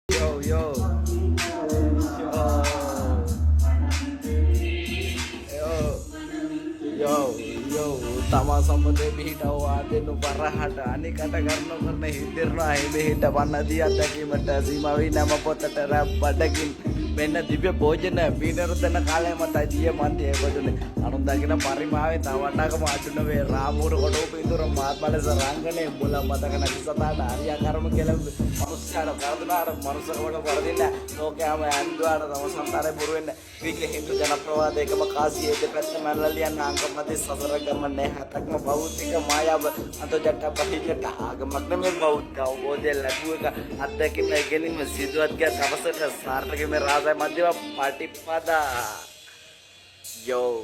Yo, yo, yo, yo, tama සම්බන්ධේ පිහිටවවා දෙනු පරහට අනිකට කරන හිතෙරනවා හිමේ හිට පන්නදී අත්දැකීමට සීමාවී නම පොතට රැප් බඩකින් මෙන්න දිව්‍ය භෝජන වීනරුදන කාලය මතයි දිය මන්තිය ගොඩනේ අනුන් දකින පරිමාවේ තවටකම අඩුන වේ රාමුර කොටෝ පිටුර මාත් බලස රංගනේ මුල මතක නැති සතාට ආර්යා කර්ම කියලා මනුස්සයාට කරදුනාට මනුස්සකමට වරදින්න ලෝකයාම ඇන්දුවාට තම සංසාරේ පුරු වෙන්න වික්ල හින්දු ජනප්‍රවාදයකම කාසියේ දෙපැත්ත මැල්ලියන් අංගමදී සසර ගමනේ හතක්ම භෞතික මායාව අතජට පහිජට ආගමක් නෙමෙයි බෞද්ධ අවබෝධය ලැබුව එක අත්දැකීම ගැනීම සිදුවත් ගිය තවසට සාර්ථක මේ රාජය මැදව පටිපදා යෝ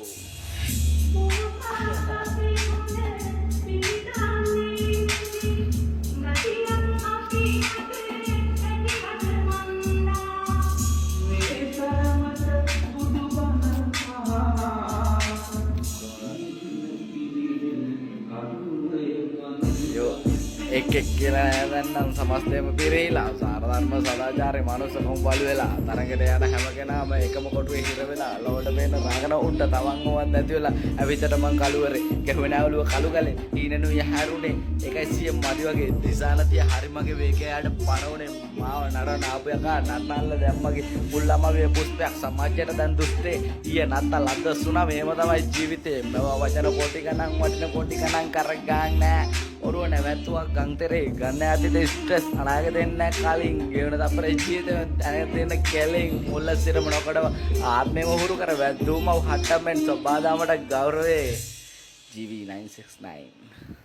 එක් කියලා නැත්නම් සමස්තයම පිරෙහිලා සාරධර්ම සදාචාරය මනුස්සකම් බලු වෙලා තරඟට යන හැම කෙනාම එකම කොටුවේ හිර වෙලා ලොවට වෙන රාගන උන්ට තවන්ගවත් නැති වෙලා ඇවිතට මං කලුවරේ ගැහුවේ නැවලුව කලු ගලේ ඊනනු යහැරුනේ 100 මදි වගේ දිසානතිය හරි මගේ වේගයට පණවනේ මාව නඩන ආපයකා නන්නල්ල දැම්මගේ මුල්ලමගේ පුස්තයක් සමාජයට දැන් දුස්තේ ඊය නත්තල් අදසුණා මේව තමයි ජීවිතේ මෙව වචන කොටි ගණන් වටින කොටි ගණන් කරගාන් නෑ ඔරුව නැවැත්තුවක් ගංතරේ ගන්න ඇතිද ස්ට්‍රෙස් අනාගත දෙන්න කලින් ගෙවන තපරේ ජීවිතේ දැන දෙන්න කෙලින් මුල්ල සිරම නොකඩව ආත්මෙම හුරු කර වැද්දුම හට්ටමෙන් සබාදාමට ගෞරවේ GV969